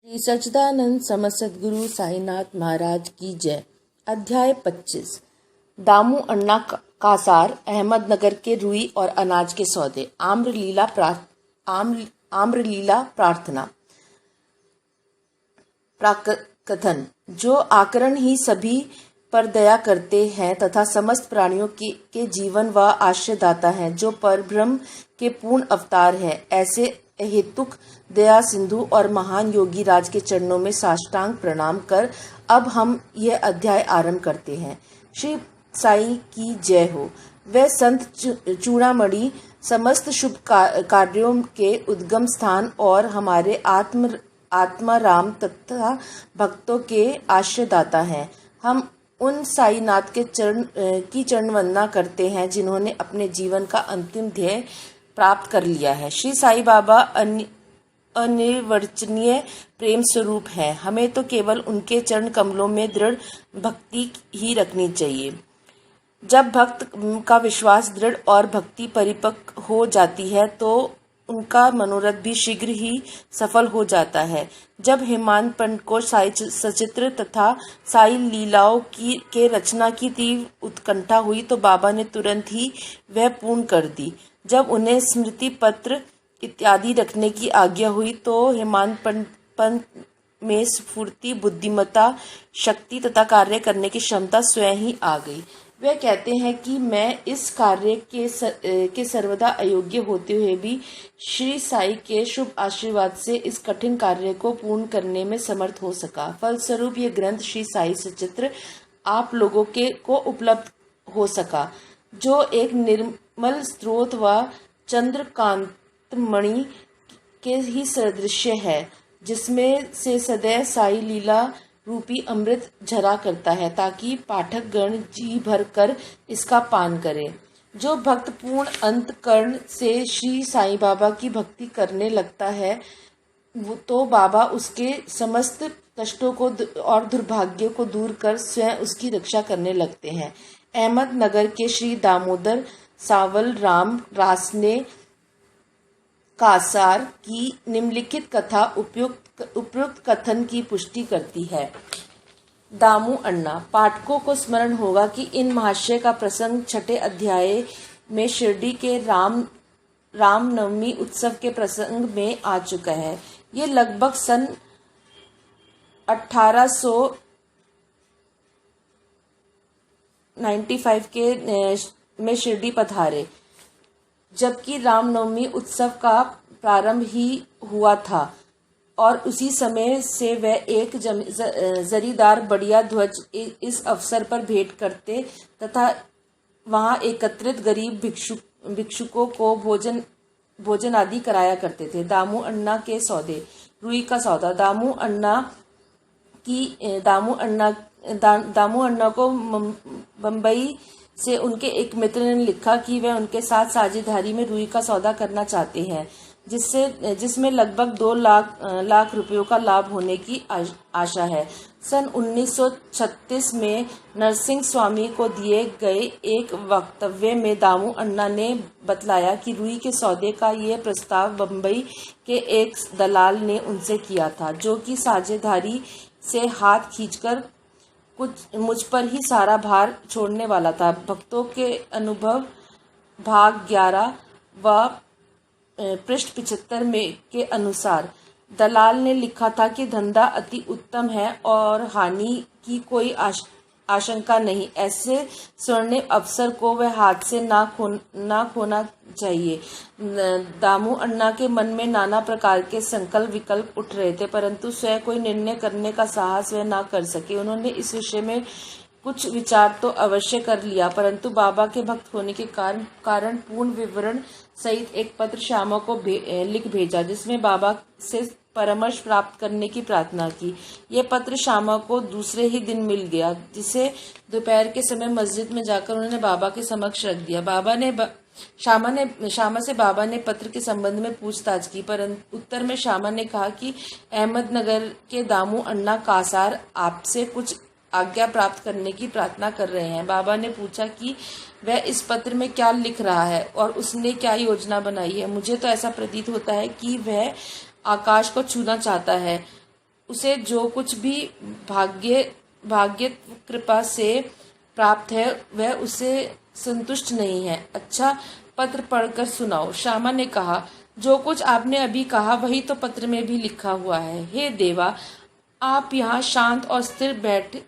श्री सच्चिदानंद सद्गुरु साईनाथ महाराज की जय। अध्याय 25। दामू अन्ना कासार, अहमदनगर के रुई और अनाज के सौदे। आम्रलीला प्रार्थना। प्राकथन। जो आकरण ही सभी पर दया करते हैं तथा समस्त प्राणियों के जीवन व आश्रयदाता हैं, जो पर ब्रह्म के पूर्ण अवतार हैं, ऐसे हेतुक दया सिंधु और महान योगी राज के चरणों में साष्टांग प्रणाम कर अब हम यह अध्याय आरंभ करते हैं। श्री साई की जय हो। वह संत चूड़ामणि समस्त शुभ कार्यों के उद्गम स्थान और हमारे आत्मा राम तथा भक्तों के आश्रयदाता हैं। हम उन साईनाथ के चरण वंदना करते हैं जिन्होंने अपने जीवन का अंतिम ध्येय प्राप्त कर लिया है। श्री साई बाबा अनिर्वचनीय प्रेम स्वरूप है। हमें तो केवल उनके चरण कमलों में दृढ़ भक्ति ही रखनी चाहिए। जब भक्त का विश्वास दृढ़ और भक्ति परिपक्व हो जाती है तो उनका मनोरथ भी शीघ्र ही सफल हो जाता है। जब हेमंत पंत को साई सचित्र तथा साई लीलाओं के रचना की तीव्र उत्कंठा हुई तो बाबा ने तुरंत ही वह पूर्ण कर दी। जब उन्हें स्मृति पत्र इत्यादि रखने की आज्ञा हुई तो हेमंत पंत में स्फूर्ति, बुद्धिमत्ता, शक्ति तथा कार्य करने की क्षमता स्वयं ही आ गई। वे कहते हैं कि मैं इस कार्य के सर्वदा अयोग्य होते हुए भी श्री साई के शुभ आशीर्वाद से इस कठिन कार्य को पूर्ण करने में समर्थ हो सका। फलस्वरूप ये ग्रंथ श्री साई सचित्र आप लोगों को उपलब्ध हो सका, जो एक निर्मल स्रोत व चंद्रकांतमणि के ही सदृश है, जिसमें से सदैव साई लीला रूपी अमृत झरा करता है, ताकि पाठक गण जी भर कर इसका पान करें। जो भक्त पूर्ण अंतकरण से श्री साईं बाबा की भक्ति करने लगता है तो बाबा उसके समस्त कष्टों को और दुर्भाग्यों को दूर कर स्वयं उसकी रक्षा करने लगते हैं। अहमदनगर के श्री दामोदर सावल राम रासने कासार की निम्नलिखित कथा उपयुक्त कथन की पुष्टि करती है। दामू अन्ना। पाठकों को स्मरण होगा कि इन महाशय का प्रसंग छठे अध्याय में शिरडी के रामनवमी उत्सव के प्रसंग में आ चुका है। ये लगभग सन 1895 के में शिरडी पधारे, जबकि रामनवमी उत्सव का प्रारंभ ही हुआ था और उसी समय से वह एक जरीदार बढ़िया ध्वज इस अवसर पर भेंट करते तथा वहां एकत्रित गरीब भिक्षुकों को भोजन आदि कराया करते थे। दामू अन्ना के सौदे। रुई का सौदा। दामू अन्ना को बम्बई से उनके एक मित्र ने लिखा कि वह उनके साथ साझेदारी में रुई का सौदा करना चाहते हैं, जिसमें लगभग 2 लाख रुपयों का लाभ होने की आशा है। सन 1936 में नरसिंह स्वामी को दिए गए एक वक्तव्य में दामू अन्ना ने बतलाया कि रुई के सौदे का यह प्रस्ताव बम्बई के एक दलाल ने उनसे किया था, जो कि साझेदारी से हाथ खींचकर मुझ पर ही सारा भार छोड़ने वाला था। भक्तों के अनुभव भाग 11 व पृष्ठ 75 में के अनुसार दलाल ने लिखा था कि धंधा अति उत्तम है और हानि की कोई आशंका नहीं। ऐसे स्वर्णिम अवसर को वह हाथ से ना खोना चाहिए। दामू अन्ना के मन में नाना प्रकार के संकल्प विकल्प उठ रहे थे, परंतु स्वयं कोई निर्णय करने का साहस वह ना कर सके। उन्होंने इस विषय में कुछ विचार तो अवश्य कर लिया, परंतु बाबा के भक्त होने के कारण पूर्ण विवरण सहित एक पत्र श्यामा को लिख भेजा, जिसमें बाबा से परामर्श प्राप्त करने की प्रार्थना की। यह पत्र श्यामा को दूसरे ही दिन मिल गया, जिसे दोपहर के समय मस्जिद में जाकर उन्होंने बाबा के समक्ष रख दिया। श्यामा से बाबा ने पत्र के संबंध में पूछताछ की, परंतु उत्तर में श्यामा ने कहा कि अहमदनगर के दामू अन्ना कासार आपसे कुछ आज्ञा प्राप्त करने की प्रार्थना कर रहे हैं। बाबा ने पूछा कि वह इस पत्र में क्या लिख रहा है और उसने क्या योजना बनाई है। मुझे तो ऐसा प्रतीत होता है कि वह आकाश को छूना चाहता है। उसे जो कुछ भी भाग्य कृपा से प्राप्त है वह उसे संतुष्ट नहीं है। अच्छा, पत्र पढ़कर सुनाओ। श्यामा ने कहा, जो कुछ आपने अभी कहा वही तो पत्र में भी लिखा हुआ है। हे देवा, आप यहाँ शांत और स्थिर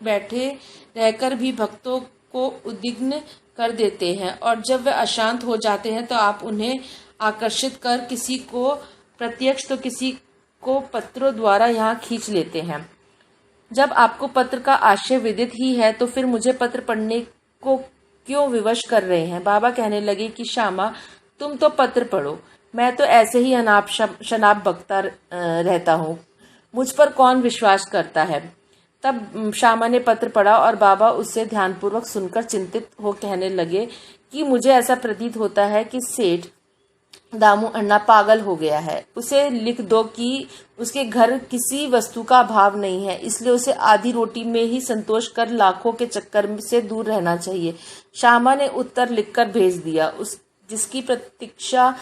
बैठे रहकर भी भक्तों को उद्विग्न कर देते हैं, और जब वे अशांत हो जाते हैं तो आप उन्हें आकर्षित कर किसी को प्रत्यक्ष तो किसी को पत्रों द्वारा यहाँ खींच लेते हैं। जब आपको पत्र का आशय विदित ही है तो फिर मुझे पत्र पढ़ने को क्यों विवश कर रहे हैं? बाबा कहने लगे कि श्यामा, तुम तो पत्र पढ़ो, मैं तो ऐसे ही अनाप शनाप बकता रहता हूँ, मुझ पर कौन विश्वास करता है। तब श्यामा ने पत्र पढ़ा और बाबा उससे ध्यानपूर्वक सुनकर चिंतित हो कहने लगे कि मुझे ऐसा प्रतीत होता है कि सेठ दामू अन्ना पागल हो गया है। उसे लिख दो कि उसके घर किसी वस्तु का अभाव नहीं है, इसलिए उसे आधी रोटी में ही संतोष कर लाखों के चक्कर से दूर रहना चाहिए। श्यामा ने उत्तर लिखकर भेज दिया। जिसकी प्रतीक्षा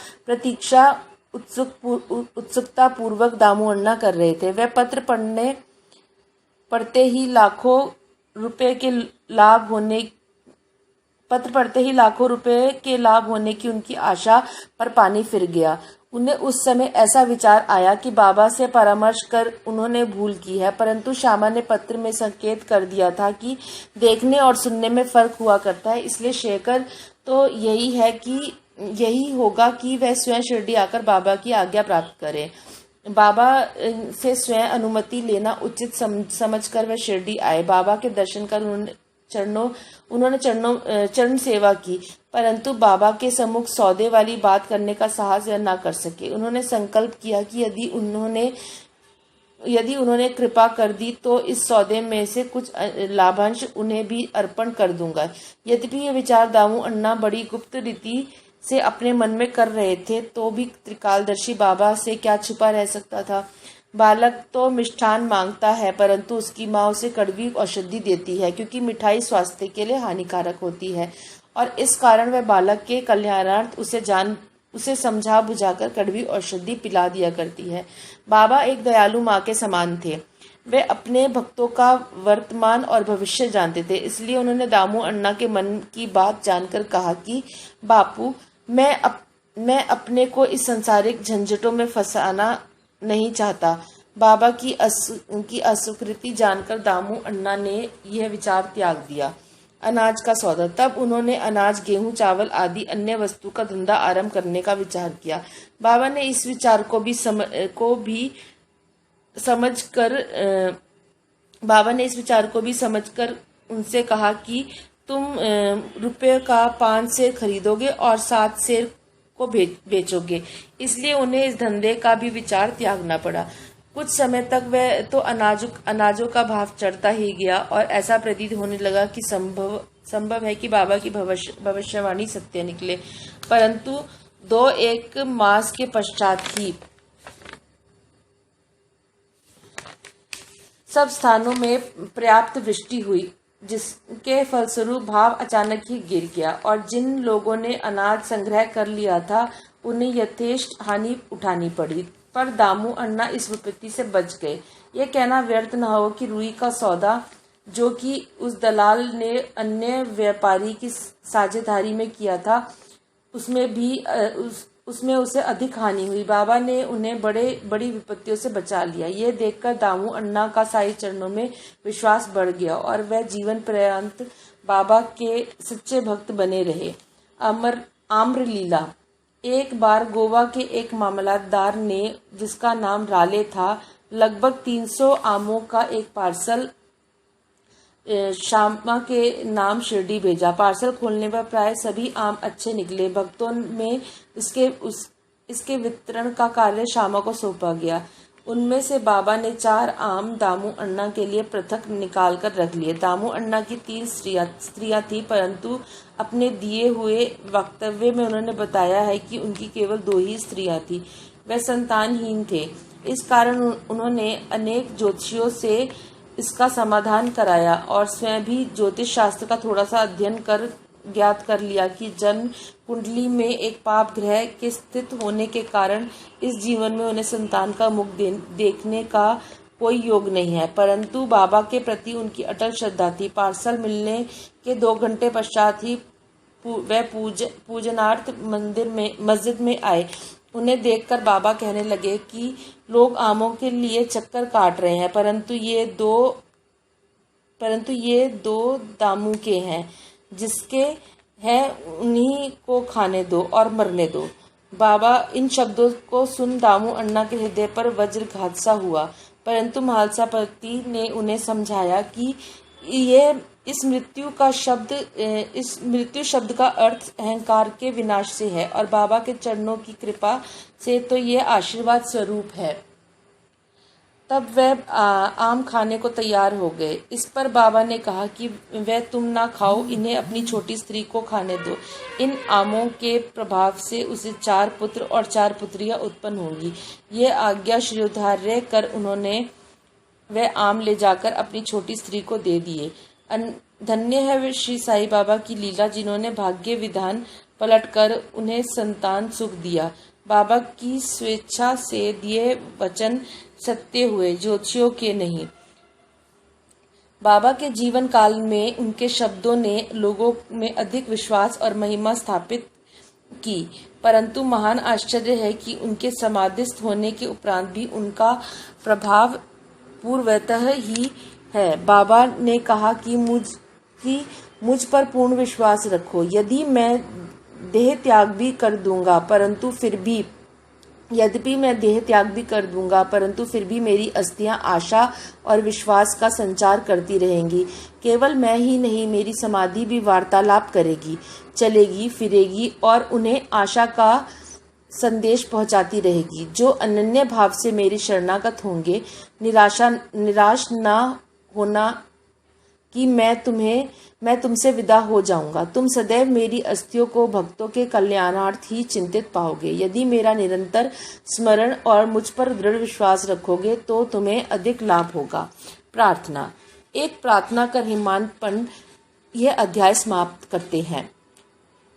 उत्सुकता पूर्वक दामू अन्ना कर रहे थे। वह पत्र पढ़ते ही लाखों रुपए के लाभ होने की उनकी आशा पर पानी फिर गया। उन्हें उस समय ऐसा विचार आया कि बाबा से परामर्श कर उन्होंने भूल की है, परंतु श्यामा ने पत्र में संकेत कर दिया था कि देखने और सुनने में फर्क हुआ करता है, इसलिए शेखर तो यही होगा कि वह स्वयं शिरडी आकर बाबा की आज्ञा प्राप्त करे। बाबा से स्वयं अनुमति लेना उचित समझकर वह शिरडी आए। बाबा के दर्शन कर उन्होंने चरण सेवा की, परंतु बाबा के सम्मुख सौदे वाली बात करने का साहस न कर सके। उन्होंने संकल्प किया कि यदि उन्होंने कृपा कर दी तो इस सौदे में से कुछ लाभांश उन्हें भी अर्पण कर दूंगा। यद्यपि ये विचार दामू अन्ना बड़ी गुप्त रीति से अपने मन में कर रहे थे, तो भी त्रिकालदर्शी बाबा से क्या छुपा रह सकता था। बालक तो मिष्ठान मांगता है, परंतु उसकी माँ उसे कड़वी औषधि देती है, क्योंकि मिठाई स्वास्थ्य के लिए हानिकारक होती है, और इस कारण वह बालक के कल्याणार्थ उसे समझा बुझाकर कड़वी औषधि पिला दिया करती है। बाबा एक दयालु माँ के समान थे। वे अपने भक्तों का वर्तमान और भविष्य जानते थे, इसलिए उन्होंने दामू अन्ना के मन की बात जानकर कहा कि बापू, मैं अपने को इस सांसारिक झंझटों में फंसाना नहीं चाहता। बाबा की अस्वीकृति जानकर दामू अन्ना ने यह विचार त्याग दिया। अनाज का सौदा। तब उन्होंने अनाज, गेहूं, चावल आदि अन्य वस्तु का धंधा आरंभ करने का विचार किया। बाबा ने इस विचार को भी समझकर उनसे कहा कि तुम रुपये का 5 सेर खरीदोगे और 7 सेर को बेचोगे, इसलिए उन्हें इस धंधे का भी विचार त्यागना पड़ा। कुछ समय तक वह तो अनाजों का भाव चढ़ता ही गया, और ऐसा प्रतीत होने लगा कि संभव है कि बाबा की भविष्यवाणी सत्य निकले। परंतु 2-1 मास के पश्चात ही सब स्थानों में पर्याप्त वृष्टि हुई, जिसके फलस्वरूप भाव अचानक ही गिर गया, और जिन लोगों ने अनाज संग्रह कर लिया था उन्हें यथेष्ट हानि उठानी पड़ी। पर दामू अन्ना इस विपत्ति से बच गए। यह कहना व्यर्थ न हो कि रुई का सौदा, जो कि उस दलाल ने अन्य व्यापारी की साझेदारी में किया था, उसमें उसे अधिक हानि हुई। बाबा ने उन्हें बड़ी विपत्तियों से बचा लिया। यह देखकर दामू अन्ना का साईं चरणों में विश्वास बढ़ गया, और वह जीवन पर्यंत बाबा के सच्चे भक्त बने रहे। आम्रलीला। एक बार गोवा के एक मामलतदार ने, जिसका नाम राले था, लगभग 300 आमों का एक पार्सल श्यामा के नाम शिरडी भेजा। पार्सल खोलने पर प्राय सभी आम अच्छे निकले। भक्तों में इसके वितरण का कार्य श्यामा को सौंपा गया। उनमें से बाबा ने 4 आम दामू अन्ना के लिए पृथक निकाल कर रख लिए। दामू अन्ना की 3 स्त्रियां थी, परंतु अपने दिए हुए वक्तव्य में उन्होंने बताया है कि उनकी केवल 2 ही स्त्रियां थी। वह संतानहीन थे। इस कारण उन्होंने अनेक ज्योतिषियों से इसका समाधान कराया, और स्वयं भी ज्योतिष शास्त्र का थोड़ा सा अध्ययन कर ज्ञात कर लिया कि जन्म कुंडली में एक पाप ग्रह के स्थित होने के कारण इस जीवन में उन्हें संतान का मुख देखने का कोई योग नहीं है, परंतु बाबा के प्रति उनकी अटल श्रद्धा थी। पार्सल मिलने के 2 घंटे पश्चात ही वह पूजनार्थ मस्जिद में आए। उन्हें देखकर बाबा कहने लगे कि लोग आमों के लिए चक्कर काट रहे हैं, परंतु ये दो दामू के हैं, जिसके हैं उन्हीं को खाने दो और मरने दो। बाबा इन शब्दों को सुन दामू अन्ना के हृदय पर वज्रघात सा हुआ, परंतु महालसापति ने उन्हें समझाया कि इस मृत्यु शब्द का अर्थ अहंकार के विनाश से है और बाबा के चरणों की कृपा से तो ये आशीर्वाद स्वरूप है। तब वह आम खाने को तैयार हो गए। इस पर बाबा ने कहा कि वह तुम ना खाओ, इन्हें अपनी छोटी स्त्री को खाने दो। इन आमों के प्रभाव से उसे 4 पुत्र और 4 पुत्रियां उत्पन्न होंगी। ये आज्ञा शिरोधार्य कर उन्होंने वह आम ले जाकर अपनी छोटी स्त्री को दे दिए। धन्य है वे श्री साईं बाबा की लीला, जिन्होंने भाग्य विधान पलटकर उन्हें संतान सुख दिया। बाबा की स्वेच्छा से दिए वचन सत्य हुए, ज्योतिषियों के नहीं। बाबा के जीवन काल में उनके शब्दों ने लोगों में अधिक विश्वास और महिमा स्थापित की, परंतु महान आश्चर्य है कि उनके समाधिस्थ होने के उपरांत भी उनका प्रभाव पूर्वतः ही है। बाबा ने कहा कि मुझ पर पूर्ण विश्वास रखो। यदि मैं देह त्याग भी कर दूंगा, परंतु फिर भी मेरी अस्थियां आशा और विश्वास का संचार करती रहेंगी। केवल मैं ही नहीं, मेरी समाधि भी वार्तालाप करेगी, चलेगी फिरेगी और उन्हें आशा का संदेश पहुंचाती रहेगी। जो अनन्य भाव से मेरे शरणागत होंगे, निराश ना होना कि मैं तुमसे विदा हो जाऊंगा। तुम सदैव मेरी अस्थियों को भक्तों के कल्याणार्थ ही चिंतित पाओगे। यदि मेरा निरंतर स्मरण और मुझ पर दृढ़ विश्वास रखोगे तो तुम्हें अधिक लाभ होगा। प्रार्थना। एक प्रार्थना कर हिमान पंड यह अध्याय समाप्त करते हैं।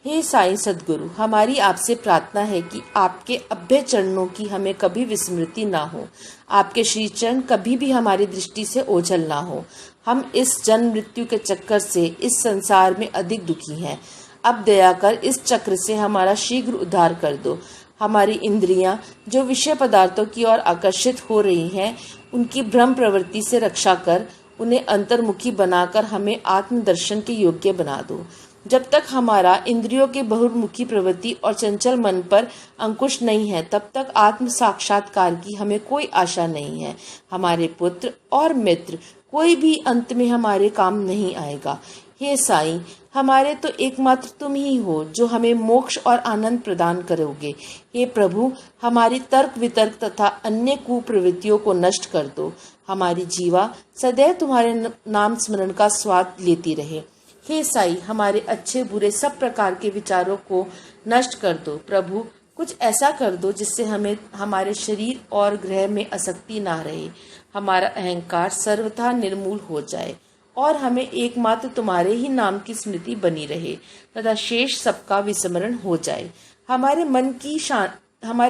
हे साईं सद्गुरु, हमारी आपसे प्रार्थना है कि आपके अभ्य चरणों की हमें कभी विस्मृति ना हो। आपके श्री चरण कभी भी हमारी दृष्टि से ओझल ना हो। हम इस जन्म मृत्यु के चक्कर से इस संसार में अधिक दुखी हैं। अब दया कर इस चक्र से हमारा शीघ्र उद्धार कर दो। हमारी इंद्रियां जो विषय पदार्थों की ओर आकर्षित हो रही हैं, उनकी भ्रम प्रवृत्ति से रक्षा कर उन्हें अंतर्मुखी बनाकर हमें आत्मदर्शन के योग्य बना दो। जब तक हमारा इंद्रियों के बहुमुखी प्रवृत्ति और चंचल मन पर अंकुश नहीं है, तब तक आत्म साक्षात्कार की हमें कोई आशा नहीं है। हमारे पुत्र और मित्र कोई भी अंत में हमारे काम नहीं आएगा। हे साईं, हमारे तो एकमात्र तुम ही हो जो हमें मोक्ष और आनंद प्रदान करोगे। हे प्रभु, हमारी तर्क वितर्क तथा अन्य कुप्रवृत्तियों को नष्ट कर दो। हमारी जीवा सदैव तुम्हारे नाम स्मरण का स्वाद लेती रहे। हे साईं, हमारे अच्छे बुरे सब प्रकार के विचारों को नष्ट कर दो। प्रभु, कुछ ऐसा कर दो जिससे हमें हमारे शरीर और ग्रह में आसक्ति ना रहे, हमारा अहंकार सर्वथा निर्मूल हो जाए और हमें एकमात्र तुम्हारे ही नाम की स्मृति बनी रहे तथा शेष सबका विस्मरण हो जाए। हमारे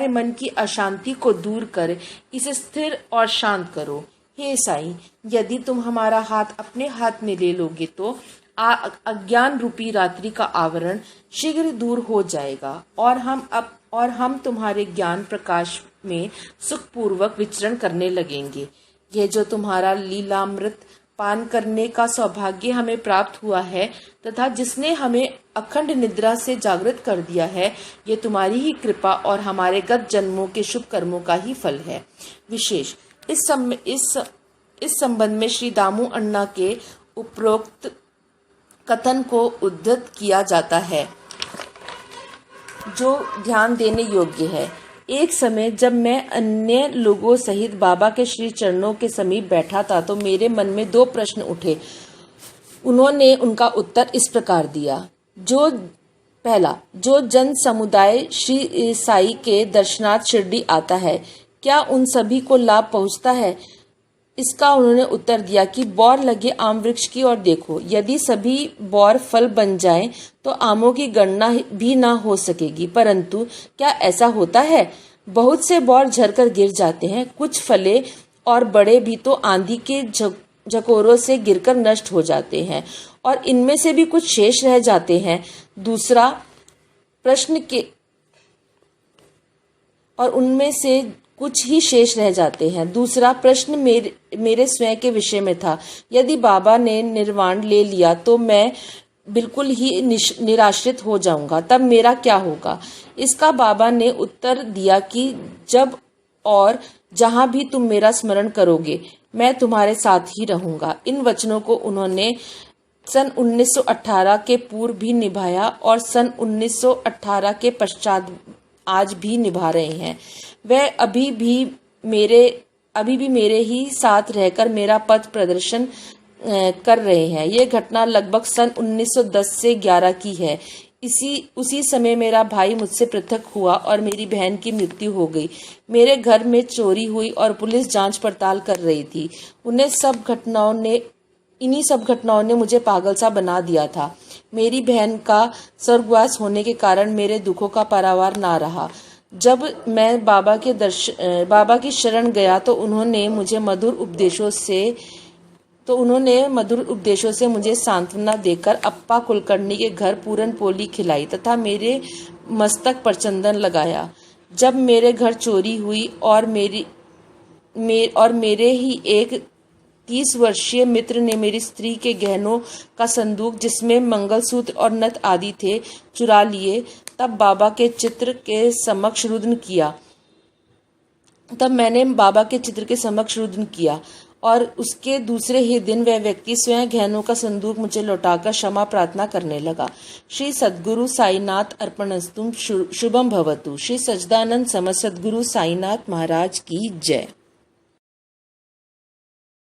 मन की अशांति को दूर कर इसे स्थिर और शांत करो। हे साईं, यदि तुम हमारा हाथ अपने हाथ में ले लोगे तो अज्ञान रूपी रात्रि का आवरण शीघ्र दूर हो जाएगा और हम तुम्हारे ज्ञान प्रकाश में सुखपूर्वक विचरण करने लगेंगे। यह जो तुम्हारा लीलामृत पान करने का सौभाग्य हमें प्राप्त हुआ है तथा जिसने हमें अखंड निद्रा से जागृत कर दिया है, ये तुम्हारी ही कृपा और हमारे गत जन्मों के शुभ कर्मों का ही फल है। विशेष इस संबंध में श्री दामू अन्ना के उपरोक्त कथन को उद्धृत किया जाता है, जो ध्यान देने योग्य है। एक समय जब मैं अन्य लोगों सहित बाबा के श्री चरणों के समीप बैठा था तो मेरे मन में 2 प्रश्न उठे। उन्होंने उनका उत्तर इस प्रकार दिया। पहला, जो जन समुदाय श्री साई के दर्शनार्थ शिरडी आता है, क्या उन सभी को लाभ पहुंचता है? इसका उन्होंने उत्तर दिया कि बौर लगे आम वृक्ष की ओर देखो। यदि सभी बौर फल बन जाएं तो आमों की गणना भी ना हो सकेगी, परंतु क्या ऐसा होता है? बहुत से बौर झरकर गिर जाते हैं, कुछ फले और बड़े भी तो आंधी के झकोरों से गिरकर नष्ट हो जाते हैं, और इनमें से भी कुछ शेष रह जाते हैं। दूसरा प्रश्न के और उनमें से कुछ ही शेष रह जाते हैं। दूसरा प्रश्न मेरे स्वयं के विषय में था। यदि बाबा ने निर्वाण ले लिया तो मैं बिल्कुल ही निराश्रित हो जाऊंगा, तब मेरा क्या होगा? इसका बाबा ने उत्तर दिया कि जब और जहां भी तुम मेरा स्मरण करोगे, मैं तुम्हारे साथ ही रहूंगा। इन वचनों को उन्होंने सन 1918 के पूर्व भी निभाया और सन 1918 के पश्चात आज भी निभा रहे हैं। वह अभी भी मेरे ही साथ रहकर मेरा पथ प्रदर्शन कर रहे हैं। ये घटना लगभग सन 1910 से 11 की है। उसी समय मेरा भाई मुझसे पृथक हुआ और मेरी बहन की मृत्यु हो गई। मेरे घर में चोरी हुई और पुलिस जांच पड़ताल कर रही थी। इन्हीं सब घटनाओं ने मुझे पागल सा बना दिया था। मेरी बहन का स्वर्गवास होने के कारण मेरे दुखों का पारावार ना रहा। जब मैं बाबा की शरण गया तो उन्होंने मधुर उपदेशों से मुझे सांत्वना देकर अप्पा कुलकर्णी के घर पूरन पोली खिलाई तथा मेरे मस्तक पर चंदन लगाया। जब मेरे घर चोरी हुई और मेरे ही एक 30 वर्षीय मित्र ने मेरी स्त्री के गहनों का संदूक, जिसमें मंगलसूत्र और नथ आदि थे, चुरा लिए, तब मैंने बाबा के चित्र के समक्ष रुदन किया और उसके दूसरे ही दिन वह व्यक्ति स्वयं गहनों का संदूक मुझे लौटाकर क्षमा प्रार्थना करने लगा। श्री सद्गुरु साईनाथ अर्पणस्तु। शुभम भवतु। श्री सच्चिदानंद समस्त सद्गुरु साईनाथ महाराज की जय।